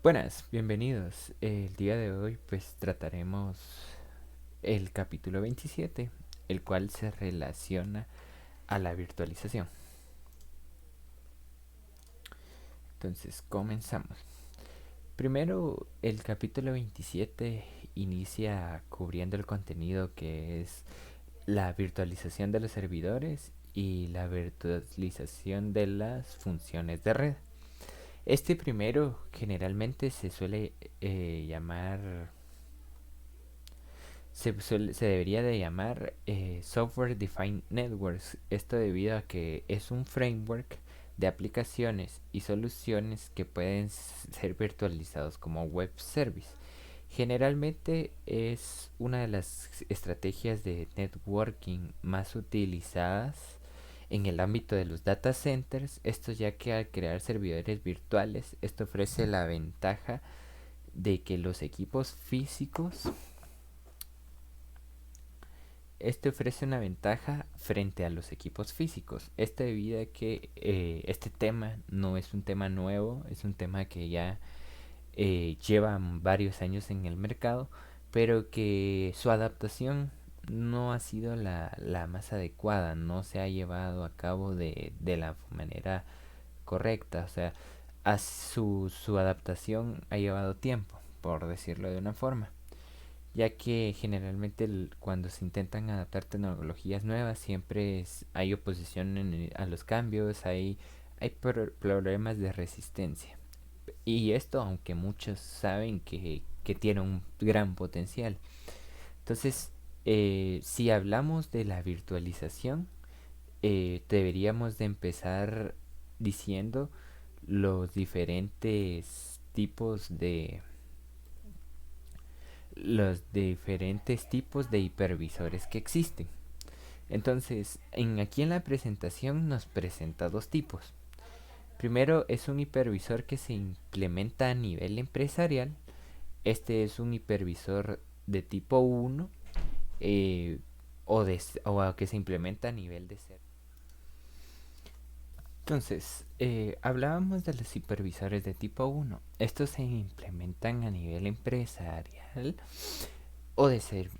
Buenas, bienvenidos. El día de hoy pues trataremos el capítulo 27, el cual se relaciona a la virtualización. Entonces, comenzamos. Primero, el capítulo 27 inicia cubriendo el contenido que es la virtualización de los servidores y la virtualización de las funciones de red. Este primero generalmente se suele llamar se debería de llamar Software Defined Networks. Esto debido a que es un framework de aplicaciones y soluciones que pueden ser virtualizados como web service. Generalmente es una de las estrategias de networking más utilizadas en el ámbito de los data centers. Esto ya que al crear servidores virtuales, esto ofrece la ventaja de que los equipos físicos Este ofrece una ventaja frente a los equipos físicos. Esto debido a que este tema no es un tema nuevo, es un tema que ya lleva varios años en el mercado, pero que su adaptación no ha sido la más adecuada, no se ha llevado a cabo de la manera correcta. O sea, su adaptación ha llevado tiempo, por decirlo de una forma, ya que generalmente cuando se intentan adaptar tecnologías nuevas siempre hay oposición a los cambios, hay problemas de resistencia. Y esto aunque muchos saben que tiene un gran potencial. Entonces, si hablamos de la virtualización, deberíamos de empezar diciendo los diferentes tipos de hipervisores que existen. Entonces, aquí en la presentación nos presenta dos tipos. Primero es un hipervisor que se implementa a nivel empresarial. Este es un hipervisor de tipo 1 eh, o que se implementa a nivel de ser. Entonces, hablábamos de los hipervisores de tipo 1. Estos se implementan a nivel empresarial o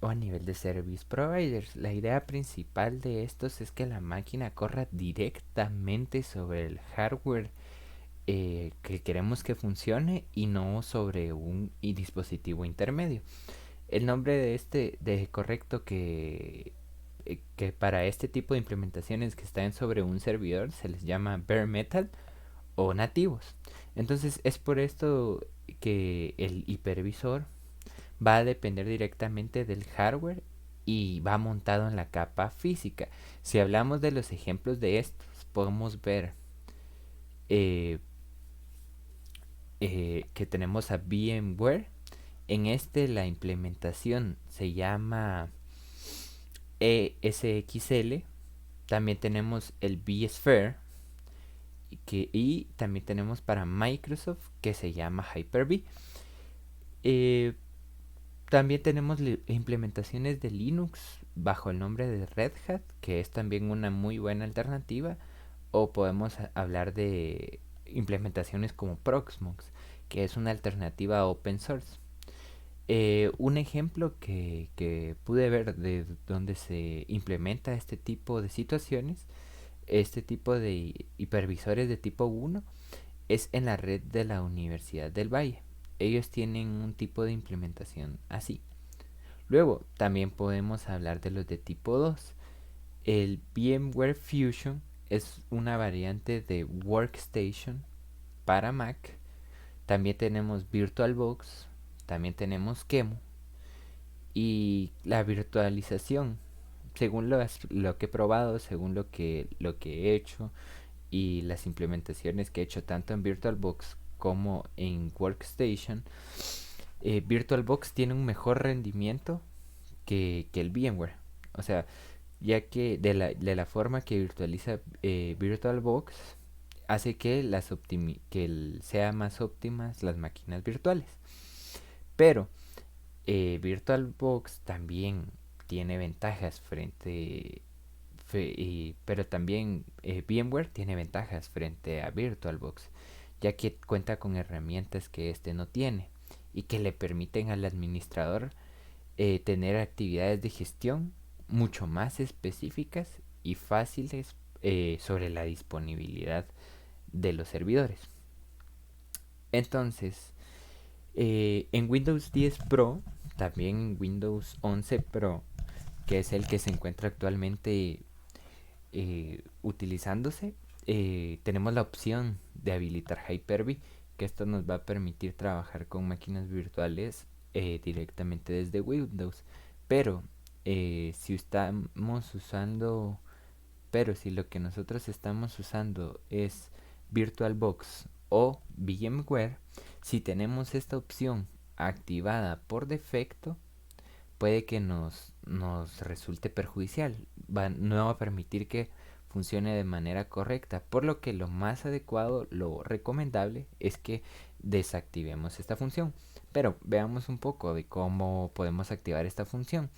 a nivel de service providers. La idea principal de estos es que la máquina corra directamente sobre el hardware que queremos que funcione y no sobre un dispositivo intermedio. El nombre de correcto que para este tipo de implementaciones que están sobre un servidor se les llama bare metal o nativos. Entonces es por esto que el hipervisor va a depender directamente del hardware y va montado en la capa física. Si hablamos de los ejemplos de estos, podemos ver eh, que tenemos a VMware. En este la implementación se llama ESXL. También tenemos el vSphere y también tenemos para Microsoft que se llama Hyper-V. Eh, También tenemos implementaciones de Linux bajo el nombre de Red Hat, que es también una muy buena alternativa. O podemos hablar de implementaciones como Proxmox, que es una alternativa open source. Un ejemplo que pude ver de donde se implementa este tipo de situaciones, este tipo de hipervisores de tipo 1, es en la red de la Universidad del Valle. Ellos tienen un tipo de implementación así. Luego, también podemos hablar de los de tipo 2. El VMware Fusion es una variante de Workstation para Mac. También tenemos VirtualBox, también tenemos Qemu. Y la virtualización, según lo que he probado, según lo que he hecho y las implementaciones que he hecho tanto en VirtualBox como en Workstation, VirtualBox tiene un mejor rendimiento que el VMware. O sea, ya que de la forma que virtualiza VirtualBox hace que sea más óptimas las máquinas virtuales. Pero VirtualBox también tiene ventajas pero también VMware tiene ventajas frente a VirtualBox, ya que cuenta con herramientas que este no tiene y que le permiten al administrador tener actividades de gestión mucho más específicas y fáciles sobre la disponibilidad de los servidores. Entonces, en Windows 10 Pro, también en Windows 11 Pro, que es el que se encuentra actualmente utilizándose, tenemos la opción de habilitar Hyper-V, que esto nos va a permitir trabajar con máquinas virtuales directamente desde Windows. Pero si estamos usando, pero si lo que nosotros estamos usando es VirtualBox o VMware, si tenemos esta opción activada por defecto, puede que nos resulte perjudicial. No va a permitir que funcione de manera correcta, por lo que lo más adecuado, lo recomendable es que desactivemos esta función. Pero veamos un poco de cómo podemos activar esta función.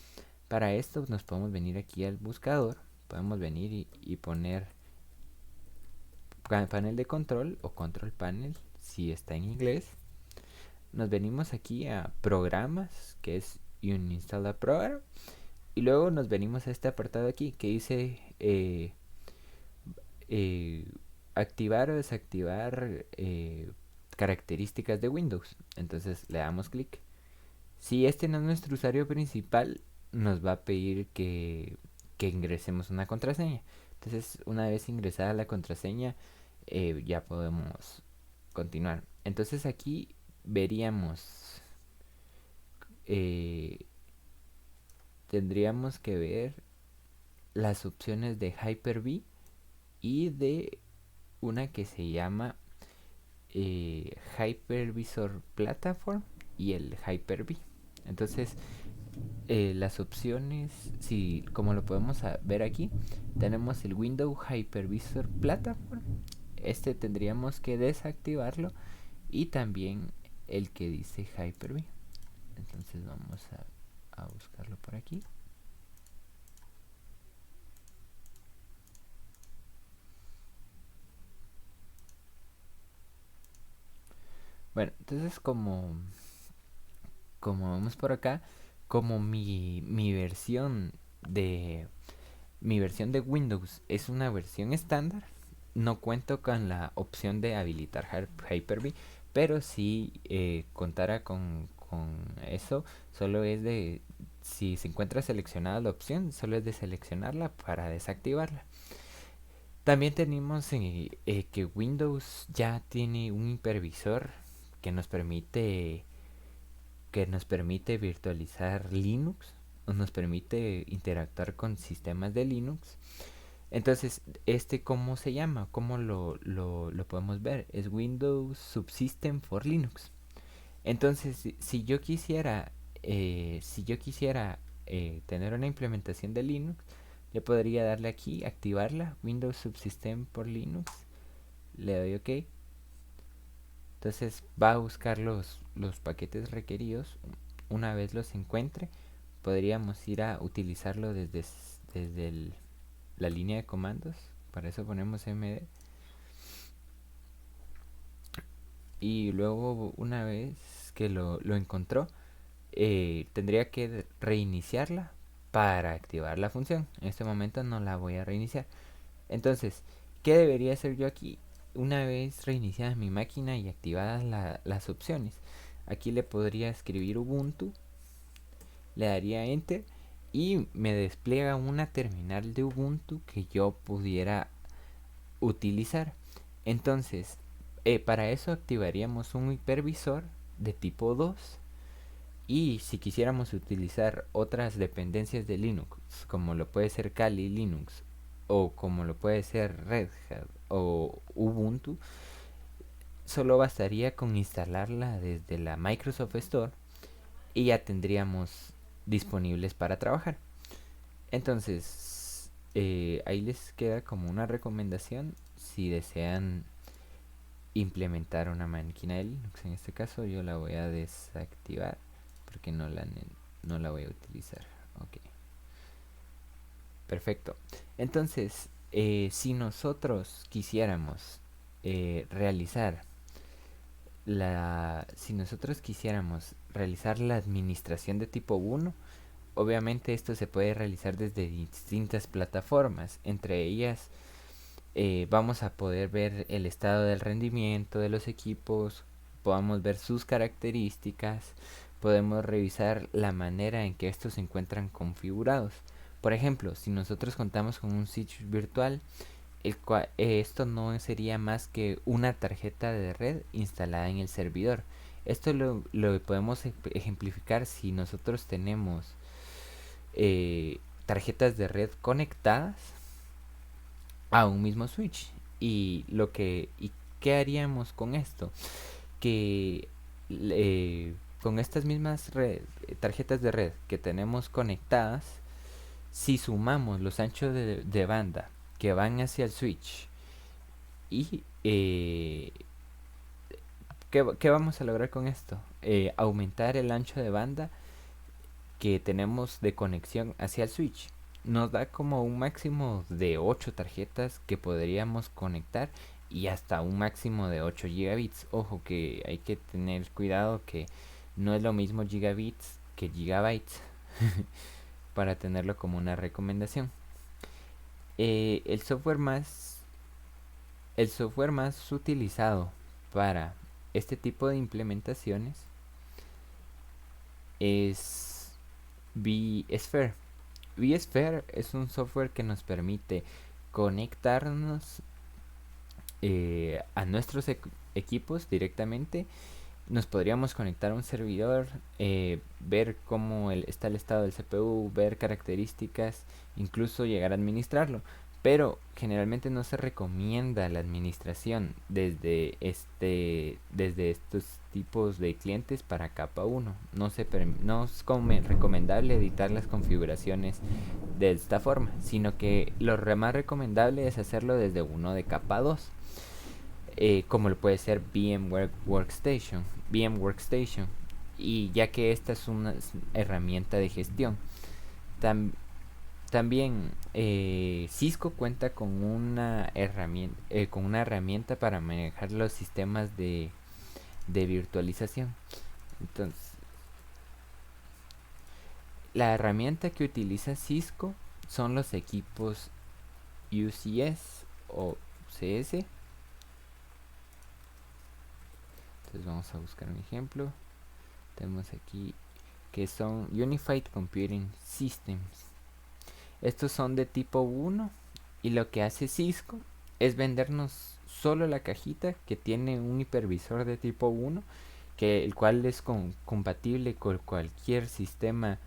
Para esto nos podemos venir aquí al buscador, podemos venir y poner panel de control o control panel si está en inglés. Nos venimos aquí a programas, que es Uninstall a Program, y luego nos venimos a este apartado aquí que dice eh, activar o desactivar características de Windows. Entonces le damos clic. Si este no es nuestro usuario principal, nos va a pedir que ingresemos una contraseña. Entonces, una vez ingresada la contraseña, ya podemos continuar. Entonces aquí veríamos, eh, tendríamos que ver las opciones de Hyper-V y de una que se llama Hypervisor Platform y el Hyper-V. Entonces, las opciones, si como lo podemos ver aquí, tenemos el Windows Hypervisor Platform. Este tendríamos que desactivarlo, y también el que dice Hyper-V. Entonces vamos a buscarlo por aquí. Bueno, entonces como vemos por acá, como mi versión de Windows es una versión estándar, no cuento con la opción de habilitar Hyper-V, pero si contara con eso, solo es de, si se encuentra seleccionada la opción, solo es de seleccionarla para desactivarla. También tenemos que Windows ya tiene un hipervisor que nos permite virtualizar Linux, o nos permite interactuar con sistemas de Linux. Entonces, ¿cómo se llama? ¿Cómo lo podemos ver? Es Windows Subsystem for Linux. Entonces, si yo quisiera tener una implementación de Linux, le podría darle aquí, activarla, Windows Subsystem for Linux. Le doy OK. Entonces va a buscar los paquetes requeridos. Una vez los encuentre, podríamos ir a utilizarlo desde la línea de comandos. Para eso ponemos md. Y luego, una vez que lo encontró, tendría que reiniciarla para activar la función. En este momento no la voy a reiniciar. Entonces, ¿qué debería hacer yo aquí? Una vez reiniciada mi máquina y activadas las opciones, aquí le podría escribir Ubuntu, le daría Enter y me despliega una terminal de Ubuntu que yo pudiera utilizar. Entonces, para eso activaríamos un hipervisor de tipo 2, y si quisiéramos utilizar otras dependencias de Linux, como lo puede ser Kali Linux o como lo puede ser Red Hat o Ubuntu, solo bastaría con instalarla desde la Microsoft Store y ya tendríamos disponibles para trabajar. Entonces, ahí les queda como una recomendación si desean implementar una máquina de Linux. En este caso yo la voy a desactivar porque no la voy a utilizar. Ok, perfecto. Entonces, si nosotros quisiéramos realizar si nosotros quisiéramos realizar la administración de tipo 1, obviamente esto se puede realizar desde distintas plataformas. Entre ellas vamos a poder ver el estado del rendimiento de los equipos, podamos ver sus características, podemos revisar la manera en que estos se encuentran configurados. Por ejemplo, si nosotros contamos con un switch virtual, esto no sería más que una tarjeta de red instalada en el servidor. Esto lo podemos ejemplificar si nosotros tenemos tarjetas de red conectadas a un mismo switch. ¿Y qué haríamos con esto? Que con estas mismas tarjetas de red que tenemos conectadas, si sumamos los anchos de banda que van hacia el switch y ¿qué vamos a lograr con esto? Aumentar el ancho de banda que tenemos de conexión hacia el switch. Nos da como un máximo de 8 tarjetas que podríamos conectar y hasta un máximo de 8 gigabits. Ojo que hay que tener cuidado que no es lo mismo gigabits que gigabytes para tenerlo como una recomendación. El software más utilizado para este tipo de implementaciones es vSphere. vSphere es un software que nos permite conectarnos a nuestros equipos directamente. Nos podríamos conectar a un servidor, ver cómo está el estado del CPU, ver características, incluso llegar a administrarlo. Pero generalmente no se recomienda la administración desde estos tipos de clientes para capa 1. No es recomendable editar las configuraciones de esta forma, sino que lo más recomendable es hacerlo desde uno de capa 2. Como lo puede ser VMware Workstation, y ya que esta es una herramienta de gestión. También Cisco cuenta con una herramienta para manejar los sistemas de virtualización. Entonces, la herramienta que utiliza Cisco son los equipos UCS o CS. Entonces vamos a buscar un ejemplo. Tenemos aquí que son Unified Computing Systems. Estos son de tipo 1 y lo que hace Cisco es vendernos solo la cajita que tiene un hipervisor de tipo 1, el cual es compatible con cualquier sistema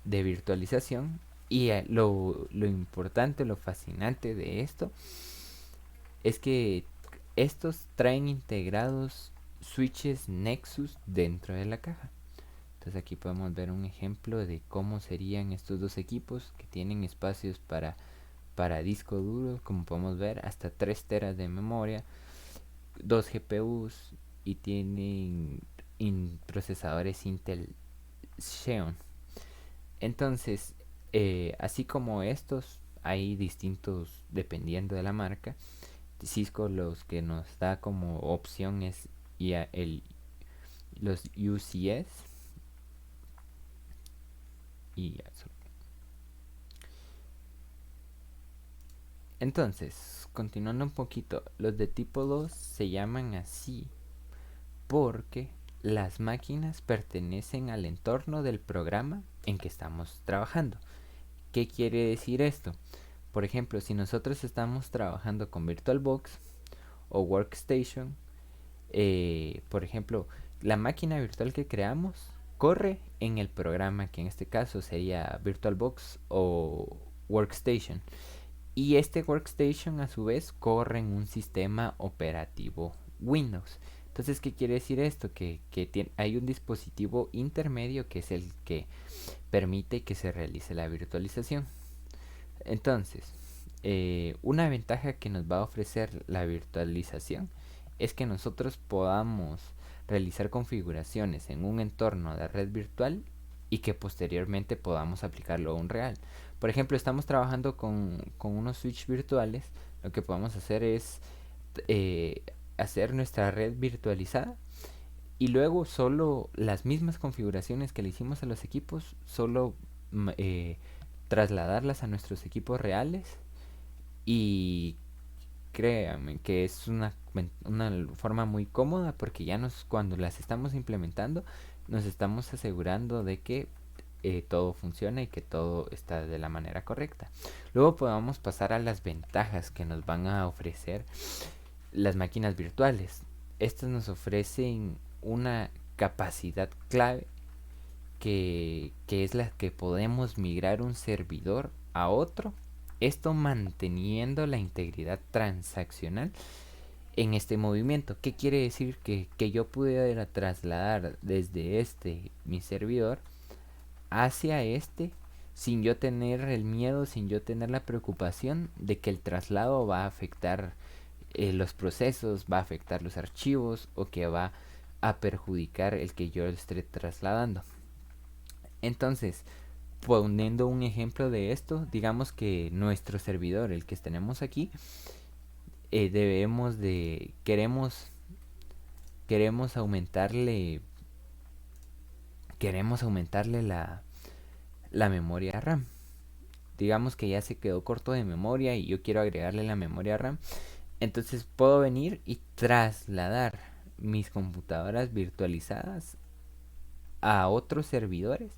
de virtualización. Y lo importante, lo fascinante de esto es que estos traen integrados switches Nexus dentro de la caja. Entonces aquí podemos ver un ejemplo de cómo serían estos dos equipos que tienen espacios para disco duro, como podemos ver, hasta 3 teras de memoria, 2 GPUs y tienen procesadores Intel Xeon. Entonces, así como estos, hay distintos dependiendo de la marca. Cisco los que nos da como opción es los UCS y eso. Entonces, continuando un poquito, los de tipo 2 se llaman así porque las máquinas pertenecen al entorno del programa en que estamos trabajando. ¿Qué quiere decir esto? Por ejemplo, si nosotros estamos trabajando con VirtualBox o Workstation, por ejemplo, la máquina virtual que creamos corre en el programa que en este caso sería VirtualBox o Workstation. Y este Workstation a su vez corre en un sistema operativo Windows. Entonces, ¿qué quiere decir esto? Que hay un dispositivo intermedio que es el que permite que se realice la virtualización. Entonces, una ventaja que nos va a ofrecer la virtualización es que nosotros podamos realizar configuraciones en un entorno de red virtual y que posteriormente podamos aplicarlo a un real. Por ejemplo, estamos trabajando con unos switch virtuales. Lo que podemos hacer es eh, hacer nuestra red virtualizada y luego solo las mismas configuraciones que le hicimos a los equipos, solo trasladarlas a nuestros equipos reales. Y créanme que es una forma muy cómoda porque ya cuando las estamos implementando nos estamos asegurando de que todo funciona y que todo está de la manera correcta. Luego podemos pasar a las ventajas que nos van a ofrecer las máquinas virtuales. Estas nos ofrecen una capacidad clave que es la que podemos migrar un servidor a otro, esto manteniendo la integridad transaccional en este movimiento. ¿Qué quiere decir? Que yo pudiera trasladar desde mi servidor hacia sin yo tener el miedo, sin yo tener la preocupación de que el traslado va a afectar los procesos, va a afectar los archivos o que va a perjudicar el que yo esté trasladando. Entonces, poniendo un ejemplo de esto, digamos que nuestro servidor, el que tenemos aquí, queremos aumentarle la memoria RAM. Digamos que ya se quedó corto de memoria y yo quiero agregarle la memoria RAM. Entonces puedo venir y trasladar mis computadoras virtualizadas a otros servidores,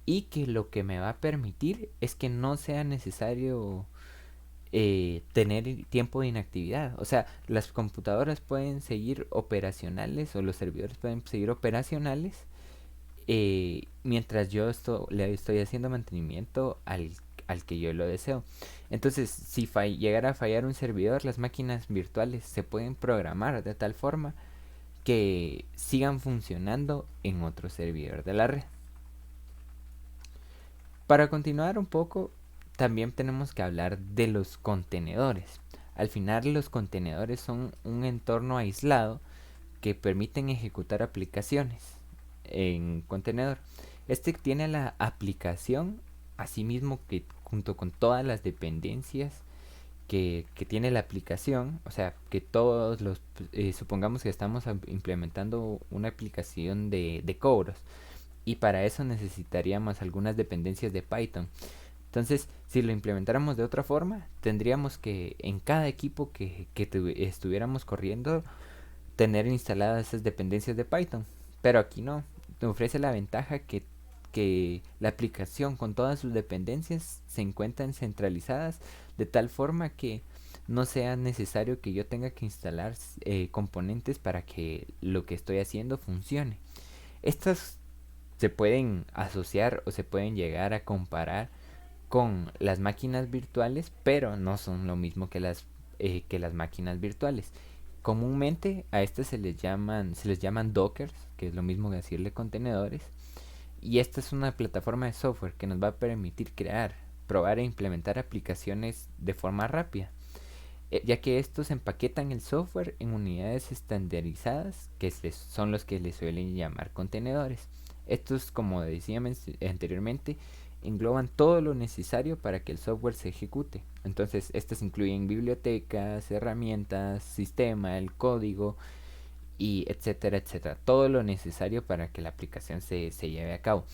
y que lo que me va a permitir es que no sea necesario tener tiempo de inactividad. O sea, las computadoras pueden seguir operacionales o los servidores pueden seguir operacionales mientras yo le estoy haciendo mantenimiento al que yo lo deseo. Entonces, si llegara a fallar un servidor, las máquinas virtuales se pueden programar de tal forma que sigan funcionando en otro servidor de la red. Para continuar un poco, también tenemos que hablar de los contenedores. Al final, los contenedores son un entorno aislado que permiten ejecutar aplicaciones en contenedor. Este tiene la aplicación, asimismo que junto con todas las dependencias que tiene la aplicación, o sea, que todos supongamos que estamos implementando una aplicación de cobros, y para eso necesitaríamos algunas dependencias de Python. Entonces, si lo implementáramos de otra forma, tendríamos que en cada equipo que estuviéramos corriendo tener instaladas esas dependencias de Python. Pero aquí no, te ofrece la ventaja que la aplicación con todas sus dependencias se encuentran centralizadas de tal forma que no sea necesario que yo tenga que instalar componentes para que lo que estoy haciendo funcione. Estas se pueden asociar o se pueden llegar a comparar con las máquinas virtuales, pero no son lo mismo que las máquinas virtuales. Comúnmente a estas se les llaman dockers, que es lo mismo que decirle contenedores, y esta es una plataforma de software que nos va a permitir crear, probar e implementar aplicaciones de forma rápida, ya que estos empaquetan el software en unidades estandarizadas que son los que le suelen llamar contenedores. Estos, como decía anteriormente, engloban todo lo necesario para que el software se ejecute. Entonces, estas incluyen bibliotecas, herramientas, sistema, el código, y etcétera, etcétera. Todo lo necesario para que la aplicación se lleve a cabo.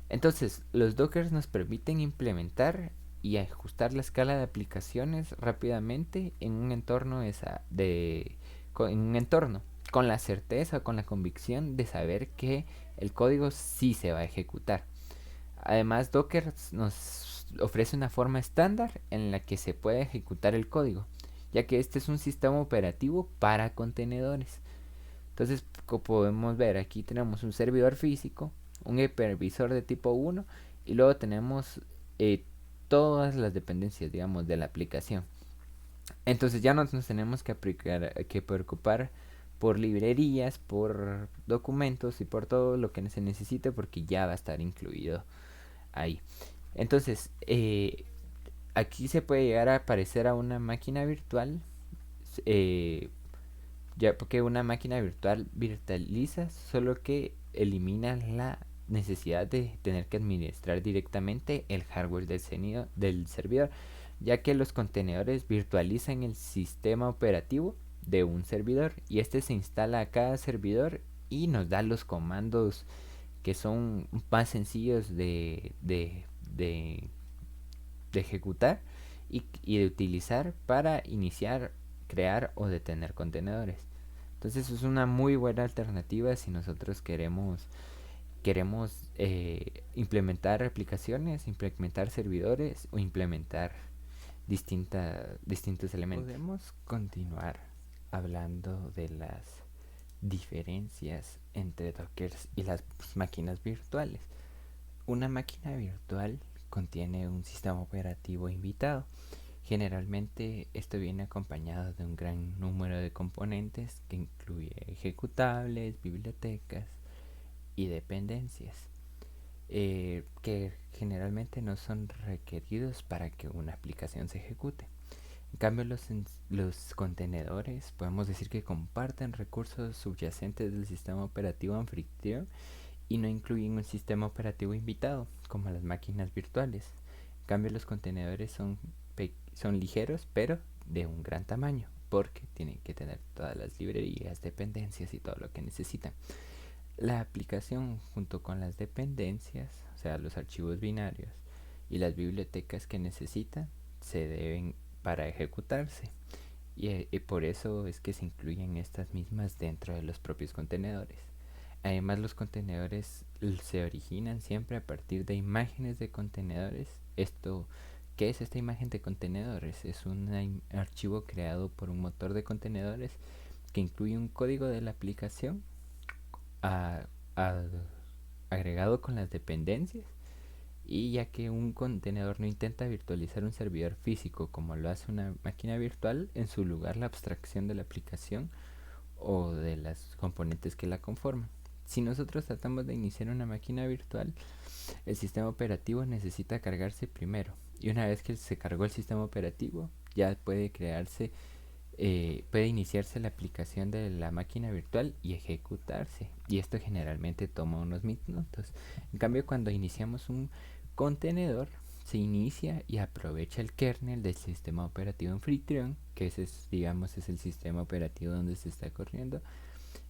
Entonces, los dockers nos permiten implementar y ajustar la escala de aplicaciones rápidamente en un entorno con la certeza, con la convicción de saber que el código sí se va a ejecutar. Además, Docker nos ofrece una forma estándar en la que se puede ejecutar el código, ya que este es un sistema operativo para contenedores. Entonces, como podemos ver, aquí tenemos un servidor físico, un hipervisor de tipo 1 y luego tenemos todas las dependencias, digamos, de la aplicación. Entonces ya no nos tenemos que preocupar por librerías, por documentos y por todo lo que se necesite, porque ya va a estar incluido ahí. Entonces, aquí se puede llegar a parecer a una máquina virtual, ya porque una máquina virtual virtualiza, solo que elimina la necesidad de tener que administrar directamente el hardware del servidor, ya que los contenedores virtualizan el sistema operativo de un servidor, y este se instala a cada servidor y nos da los comandos que son más sencillos de ejecutar y de utilizar para iniciar, crear o detener contenedores. Entonces es una muy buena alternativa si nosotros queremos implementar aplicaciones, implementar servidores o implementar distintos elementos. Podemos continuar hablando de las diferencias entre Dockers y las máquinas virtuales. Una máquina virtual contiene un sistema operativo invitado. Generalmente esto viene acompañado de un gran número de componentes que incluye ejecutables, bibliotecas y dependencias, que generalmente no son requeridos para que una aplicación se ejecute. En cambio, los contenedores podemos decir que comparten recursos subyacentes del sistema operativo anfitrión y no incluyen un sistema operativo invitado, como las máquinas virtuales. En cambio, los contenedores son ligeros, pero de un gran tamaño, porque tienen que tener todas las librerías, dependencias y todo lo que necesitan. La aplicación, junto con las dependencias, o sea, los archivos binarios y las bibliotecas que necesitan, se deben para ejecutarse. Y por eso es que se incluyen estas mismas dentro de los propios contenedores. Además, los contenedores se originan siempre a partir de imágenes de contenedores. ¿Qué es esta imagen de contenedores? Es un archivo creado por un motor de contenedores que incluye un código de la aplicación a- a- agregado con las dependencias. Y ya que un contenedor no intenta virtualizar un servidor físico como lo hace una máquina virtual, en su lugar la abstracción de la aplicación o de las componentes que la conforman. Si nosotros tratamos de iniciar una máquina virtual, el sistema operativo necesita cargarse primero. Y una vez que se cargó el sistema operativo, ya puede iniciarse la aplicación de la máquina virtual y ejecutarse. Y esto generalmente toma unos minutos. En cambio, cuando iniciamos un contenedor, se inicia y aprovecha el kernel del sistema operativo anfitrión, que ese es el sistema operativo donde se está corriendo,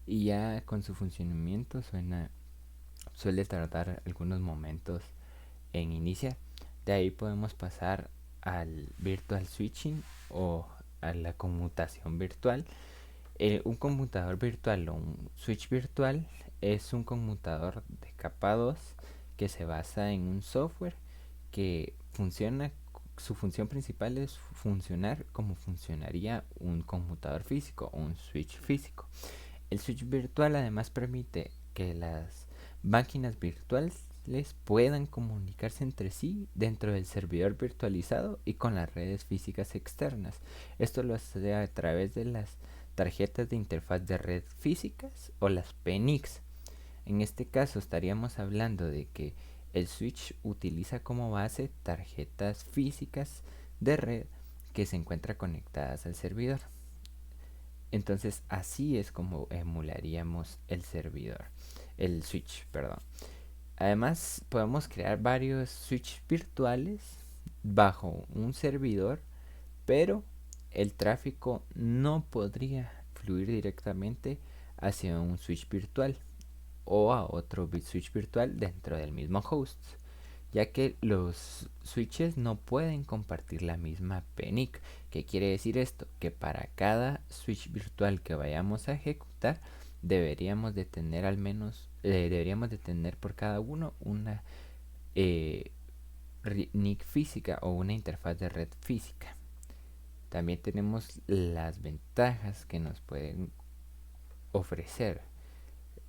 y ya con su funcionamiento suele tardar algunos momentos en iniciar. De ahí podemos pasar al virtual switching o a la conmutación virtual. Un conmutador virtual o un switch virtual es un conmutador de capa 2 que se basa en un software que su función principal es funcionar como funcionaría un conmutador físico o un switch físico. El switch virtual además permite que las máquinas virtuales puedan comunicarse entre sí dentro del servidor virtualizado y con las redes físicas externas. Esto lo hace a través de las tarjetas de interfaz de red físicas o las PNICs. En este caso estaríamos hablando de que el switch utiliza como base tarjetas físicas de red que se encuentran conectadas al servidor. Entonces así es como emularíamos el switch, perdón. Además podemos crear varios switches virtuales bajo un servidor, pero el tráfico no podría fluir directamente hacia un switch virtual o a otro switch virtual dentro del mismo host, ya que los switches no pueden compartir la misma PNIC. ¿Qué quiere decir esto? Que para cada switch virtual que vayamos a ejecutar deberíamos de tener por cada uno una NIC física o una interfaz de red física. También tenemos las ventajas que nos pueden ofrecer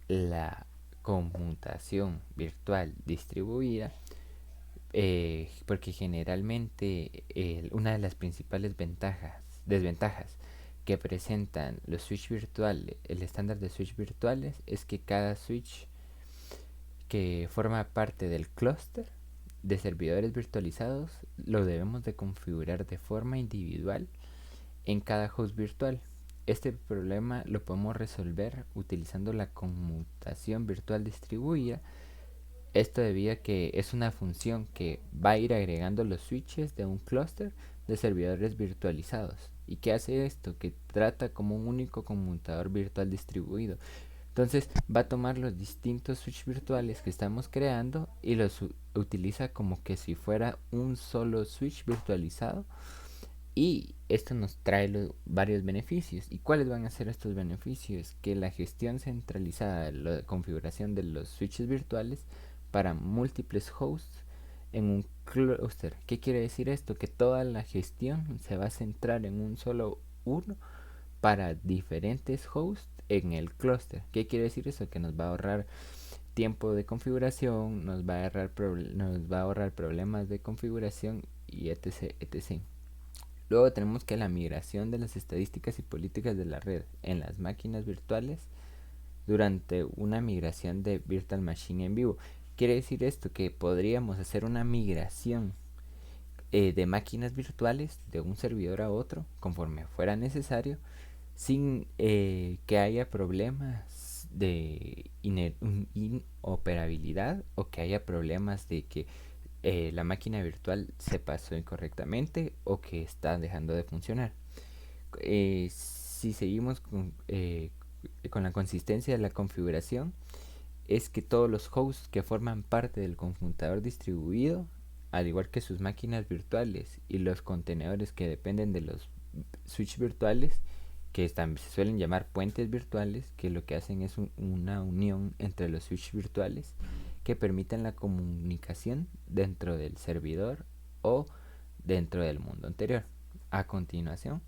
la conmutación virtual distribuida, porque generalmente una de las principales desventajas que presentan los switch virtuales, el estándar de switch virtuales, es que cada switch que forma parte del clúster de servidores virtualizados lo debemos de configurar de forma individual en cada host virtual. Este problema lo podemos resolver utilizando la conmutación virtual distribuida. Esto debido a que es una función que va a ir agregando los switches de un clúster de servidores virtualizados. ¿Y qué hace esto? Que trata como un único conmutador virtual distribuido. Entonces va a tomar los distintos switch virtuales que estamos creando y los utiliza como que si fuera un solo switch virtualizado, y esto nos trae varios beneficios. ¿Y cuáles van a ser estos beneficios? Que la gestión centralizada de la configuración de los switches virtuales para múltiples hosts en un clúster. ¿Qué quiere decir esto? Que toda la gestión se va a centrar en un solo uno para diferentes hosts en el clúster. ¿Qué quiere decir eso? Que nos va a ahorrar tiempo de configuración, nos va a ahorrar problemas de configuración y etc, etc. Luego tenemos que la migración de las estadísticas y políticas de la red en las máquinas virtuales durante una migración de Virtual Machine en vivo. Quiere decir esto que podríamos hacer una migración de máquinas virtuales de un servidor a otro conforme fuera necesario, sin que haya problemas de inoperabilidad o que haya problemas de que la máquina virtual se pasó incorrectamente o que está dejando de funcionar. Si seguimos con la consistencia de la configuración, es que todos los hosts que forman parte del computador distribuido, al igual que sus máquinas virtuales y los contenedores que dependen de los switch virtuales, que se suelen llamar puentes virtuales, que lo que hacen es una unión entre los switch virtuales que permiten la comunicación dentro del servidor o dentro del mundo anterior. A continuación,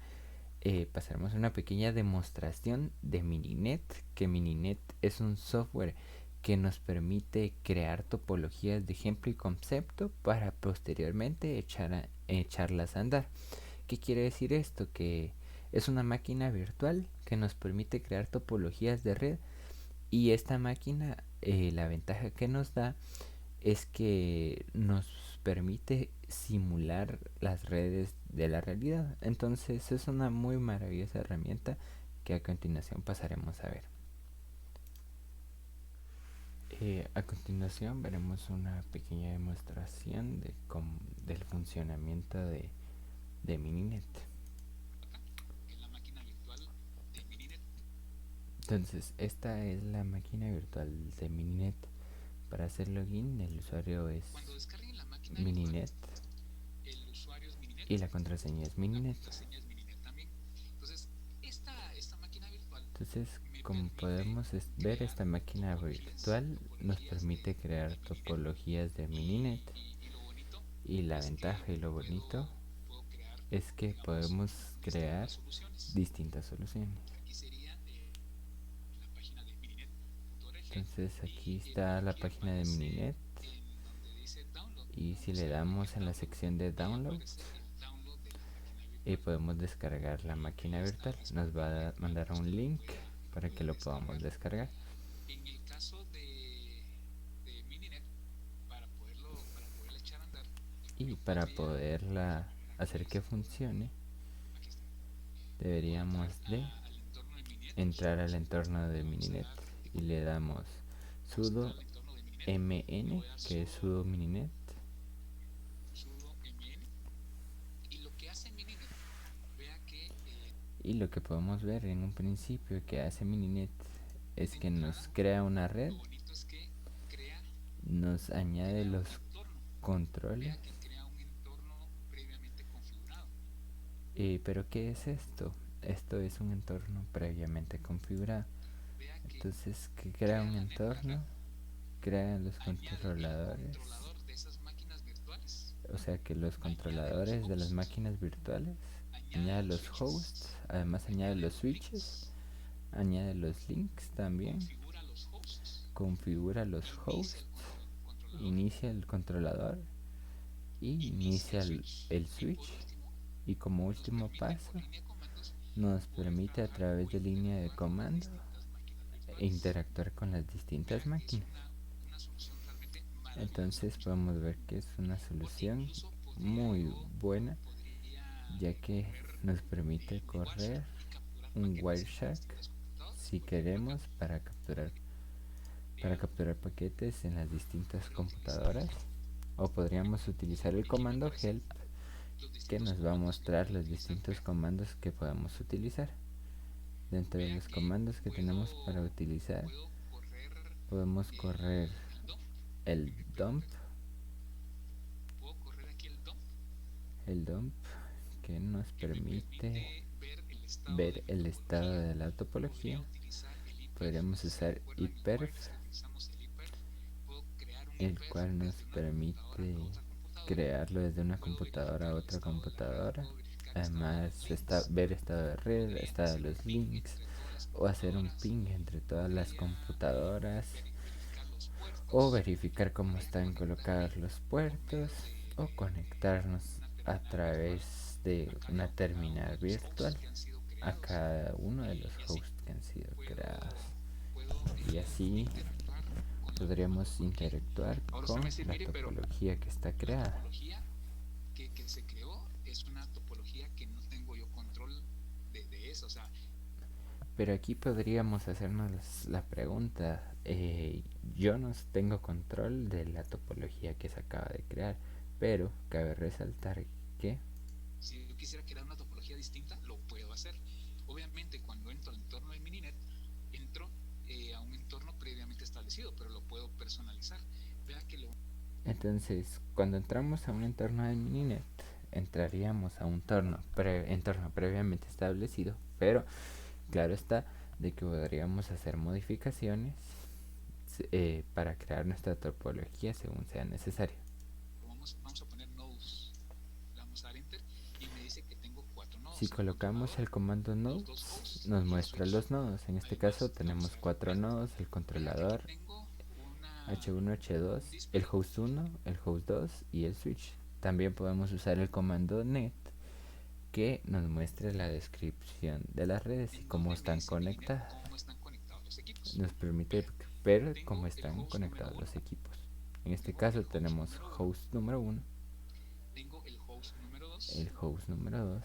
pasaremos a una pequeña demostración de Mininet, que Mininet es un software que nos permite crear topologías de ejemplo y concepto para posteriormente echarlas a andar. ¿Qué quiere decir esto? Que es una máquina virtual que nos permite crear topologías de red, y esta máquina, la ventaja que nos da es que nos permite simular las redes de la realidad. Entonces es una muy maravillosa herramienta que a continuación pasaremos a ver. A continuación veremos una pequeña demostración del funcionamiento de Mininet. Entonces, esta es la máquina virtual de Mininet. Para hacer login, el usuario es Mininet y la contraseña es Mininet. Entonces, como podemos ver, esta máquina virtual nos permite crear topologías de Mininet, y la ventaja y lo bonito es que podemos crear distintas soluciones. Entonces aquí está la página de Mininet, y si le damos en la sección de Downloads, podemos descargar la máquina virtual. Nos va a mandar un link para que lo podamos descargar. Y para poderla hacer que funcione, deberíamos de entrar al entorno de Mininet y le damos sudo mn, que es sudo Mininet. Y lo que podemos ver en un principio que hace Mininet es que nos crea una red, nos añade los controles. Pero ¿qué es esto? Esto es un entorno previamente configurado. Entonces, que crea un entorno, crea los controladores, o sea que los controladores de las máquinas virtuales, añade los hosts, además añade los switches, añade los links también, configura los hosts, inicia el controlador y inicia el switch, y como último paso nos permite a través de línea de comando interactuar con las distintas máquinas. Entonces podemos ver que es una solución muy buena, ya que nos permite correr un Wireshark si queremos para capturar paquetes en las distintas computadoras, o podríamos utilizar el comando help, que nos va a mostrar los distintos comandos que podemos utilizar. Dentro de los comandos que tenemos para utilizar, podemos correr el dump, que nos permite ver el estado de la topología. Podríamos usar iperf, el cual nos permite crearlo desde una computadora a otra computadora. Además, ver estado de red, estado de los links, o hacer un ping entre todas las computadoras, o verificar cómo están colocados los puertos, o conectarnos a través de una terminal virtual a cada uno de los hosts que han sido creados. Y así podríamos interactuar con la topología que está creada. Pero aquí podríamos hacernos la pregunta, yo no tengo control de la topología que se acaba de crear, pero cabe resaltar que entonces, cuando entramos a un entorno de Mininet, entraríamos a un entorno previamente establecido, pero claro está de que podríamos hacer modificaciones para crear nuestra topología según sea necesario. Si colocamos el comando nodes, nos muestra los nodos. En este caso tenemos 4 nodos: el controlador, H1, H2, el host 1, el host 2 y el switch. También podemos usar el comando net, que nos muestra la descripción de las redes y cómo están conectadas. Nos permite ver cómo están conectados los equipos. En este caso tenemos host número 1, el host número 2,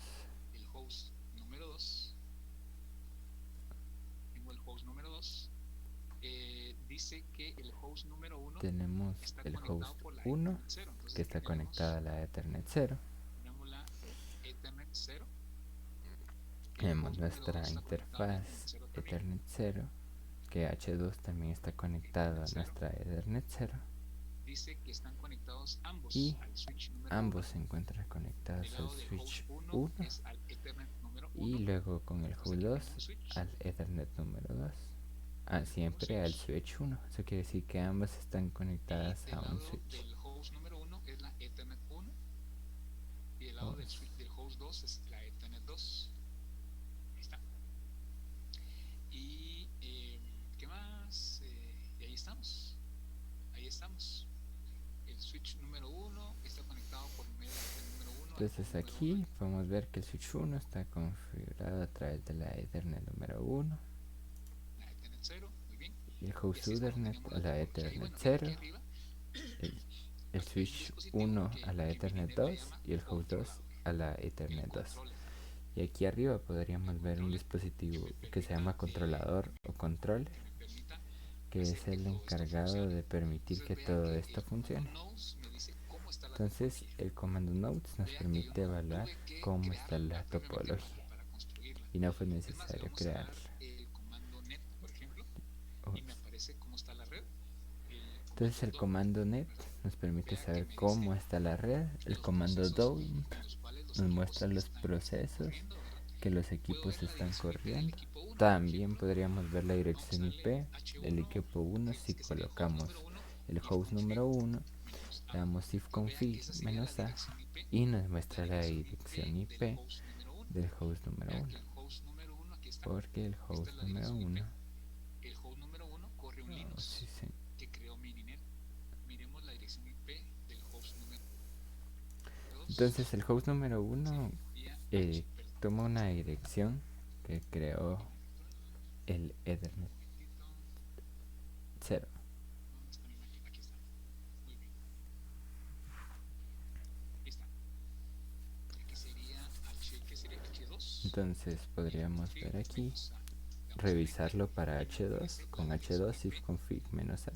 tenemos el host 1 que está conectado a la Ethernet 0. Tenemos nuestra interfaz Ethernet 0, que H2 también está conectado a nuestra Ethernet 0. Y ambos se encuentran conectados al switch 1 y luego con el host 2 al Ethernet número 2. Siempre al switch 1. Eso quiere decir que ambas están conectadas a un switch. Entonces aquí podemos ver que el switch 1 está configurado a través de la Ethernet número 1 y el host Ethernet a la Ethernet 0, el switch 1 a la Ethernet 2 y el host 2 a la Ethernet 2. Y aquí arriba podríamos ver un dispositivo que se llama controlador o controller, que es el encargado de permitir que todo esto funcione. Entonces el comando nodes nos permite evaluar cómo está la topología y no fue necesario crearla. Entonces el comando net nos permite saber cómo está la red. El comando dump nos muestra los procesos que los equipos están corriendo. También podríamos ver la dirección IP del equipo 1 si colocamos el host número 1, le damos ifconfig -a y nos muestra la dirección IP del host número 1, porque el host número 1 entonces el host número 1 toma una dirección que creó el Ethernet 0. Entonces podríamos ver aquí, revisarlo para H2 con H2 ifconfig -a,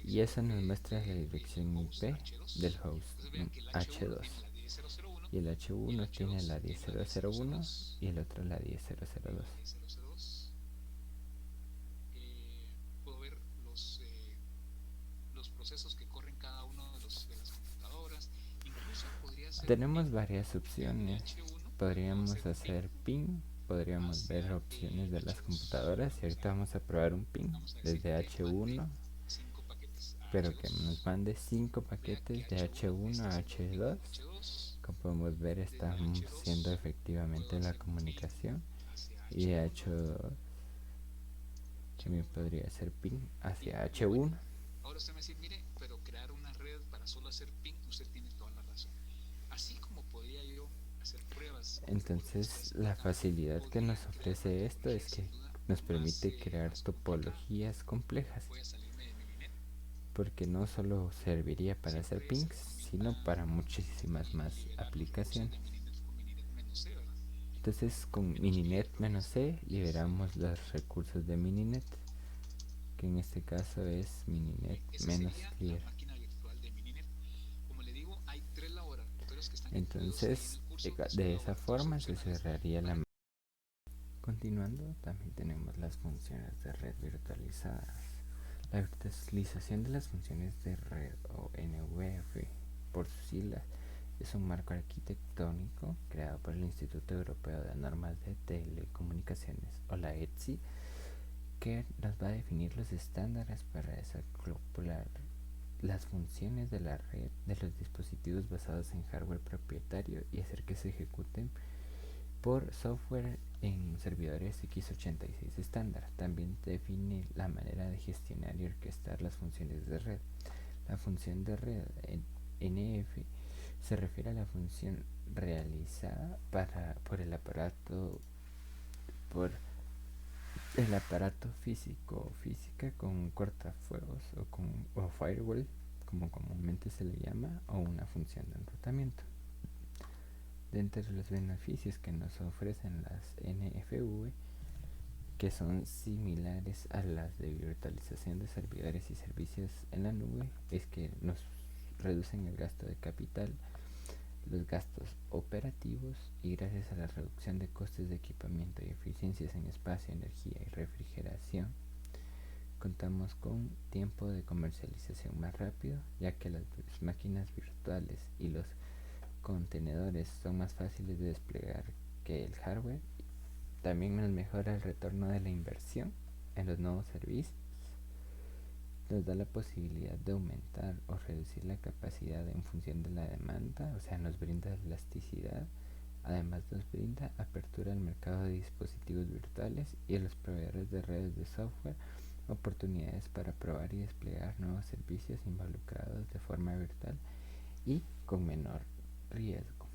y eso nos muestra la dirección IP del host H2. y el H1 tiene la 10001 y el otro la 10002. Puedo ver los procesos que corren cada uno de las computadoras. Incluso podría hacer ping. Tenemos varias Desde opciones. H1 puedo Podríamos hacer ping hacer ping, podríamos ver hacia opciones de las H2. computadoras y ahorita vamos a probar un ping Vamos a decir desde que mande H1, 5 paquetes a pero que nos H2. mande 5 Vea que paquetes de H1 H1 está a haciendo ping H2. H2. Como podemos ver, Desde estamos haciendo H2 puedo efectivamente la hacer ping comunicación, hacia y de H1. H2 también H1 podría ser ping y hacia lo bueno. H1. Ahora usted me dice, mire, pero crear una red para solo hacer ping, usted tiene toda la razón. Así como podría yo hacer pruebas como lo que está Entonces, la explicando, facilidad que podría nos crear una ofrece esto topología es que sin duda nos permite crear más complicada. topologías complejas, Voy a salirme de Mininet. porque no solo serviría para hacer Siempre se pings, sino recomienda para muchísimas más liberar los recursos aplicaciones. de Mininet con Mininet-C, ¿verdad? Entonces, con -Clear creo que Mininet-C es el liberamos nombre. los recursos de Mininet, que en este caso es Esa sería la Mininet-Clear. máquina virtual de Mininet. Como le digo, hay 3 laboratorios que están incluidos ahí en Entonces, el curso, que son de esa laboratorios forma se opcionales cerraría la. para. Continuando, también tenemos las funciones de red virtualizadas. La virtualización de las funciones de red, o NVF por sus siglas, es un marco arquitectónico creado por el Instituto Europeo de Normas de Telecomunicaciones, o la ETSI, que nos va a definir los estándares para desacoplar las funciones de la red de los dispositivos basados en hardware propietario y hacer que se ejecuten por software en servidores x86 estándar. También define la manera de gestionar y orquestar las funciones de red. La función de red en NF se refiere a la función realizada por el aparato físico o física con un cortafuegos o firewall, como comúnmente se le llama, o una función de enrutamiento. Dentro de los beneficios que nos ofrecen las NFV, que son similares a las de virtualización de servidores y servicios en la nube, es que nos reducen el gasto de capital, los gastos operativos, y gracias a la reducción de costes de equipamiento y eficiencias en espacio, energía y refrigeración, contamos con tiempo de comercialización más rápido, ya que las máquinas virtuales y los contenedores son más fáciles de desplegar que el hardware. También nos mejora el retorno de la inversión en los nuevos servicios. Nos da la posibilidad de aumentar o reducir la capacidad en función de la demanda, o sea, nos brinda elasticidad. Además, nos brinda apertura al mercado de dispositivos virtuales y a los proveedores de redes de software oportunidades para probar y desplegar nuevos servicios involucrados de forma virtual y con menor riesgo.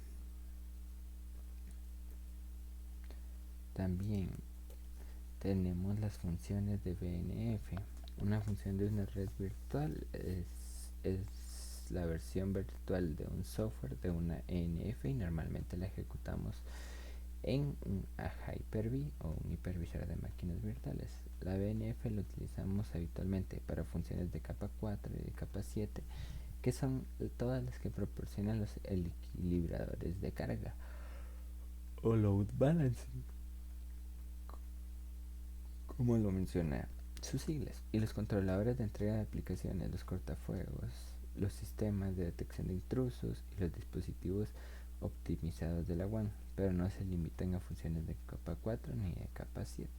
También tenemos las funciones de BNF. Una función de una red virtual es la versión virtual de un software de una ENF, y normalmente la ejecutamos en un Hyper-V o un hipervisor de máquinas virtuales. La BNF la utilizamos habitualmente para funciones de capa 4 y de capa 7, que son todas las que proporcionan los equilibradores de carga o load balancing, como lo menciona sus siglas, y los controladores de entrega de aplicaciones, los cortafuegos, los sistemas de detección de intrusos y los dispositivos optimizados de la WAN, pero no se limitan a funciones de capa 4 ni de capa 7.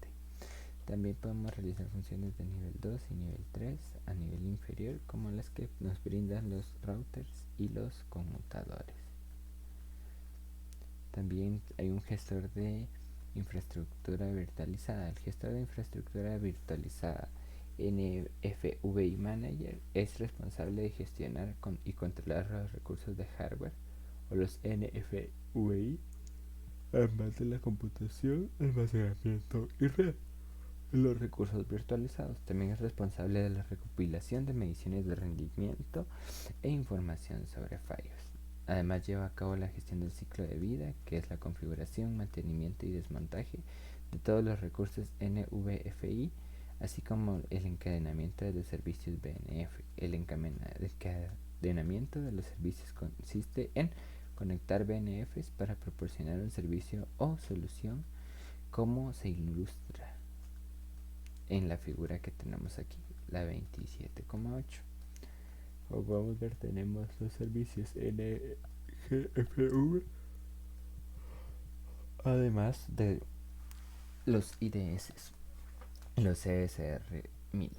También podemos realizar funciones de nivel 2 y nivel 3 a nivel inferior, como las que nos brindan los routers y los conmutadores. También hay un gestor de infraestructura virtualizada. El gestor de infraestructura virtualizada, NFVI Manager, es responsable de gestionar y controlar los recursos de hardware, o los NFVI, además de la computación, almacenamiento y red. Los recursos virtualizados. También es responsable de la recopilación de mediciones de rendimiento e información sobre fallos. Además, lleva a cabo la gestión del ciclo de vida, que es la configuración, mantenimiento y desmontaje de todos los recursos NVFI, así como el encadenamiento de los servicios BNF. El encadenamiento de los servicios consiste en conectar BNFs para proporcionar un servicio o solución, como se ilustra en la figura que tenemos aquí, la 27,8. Como podemos ver, tenemos los servicios NGFV, además de los IDS, los CSR 1000.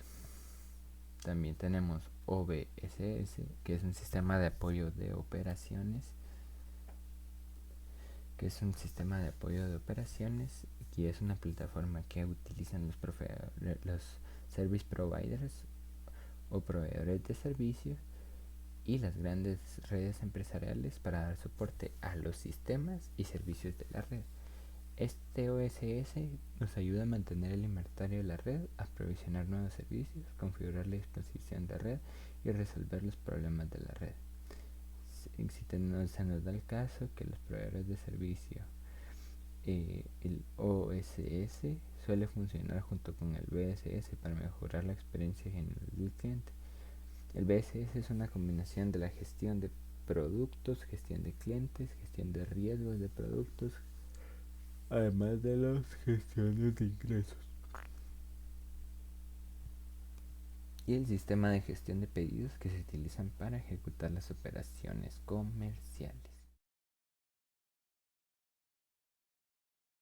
También tenemos OBSS, que es un sistema de apoyo de operaciones, que es una plataforma que utilizan los service providers o proveedores de servicios y las grandes redes empresariales para dar soporte a los sistemas y servicios de la red. Este OSS nos ayuda a mantener el inventario de la red, aprovisionar nuevos servicios, configurar la disposición de red y resolver los problemas de la red. Si se nos da el caso que los proveedores de servicio, el OSS suele funcionar junto con el BSS para mejorar la experiencia general del cliente. El BSS es una combinación de la gestión de productos, gestión de clientes, gestión de riesgos de productos, además de las gestiones de ingresos, y el sistema de gestión de pedidos que se utilizan para ejecutar las operaciones comerciales.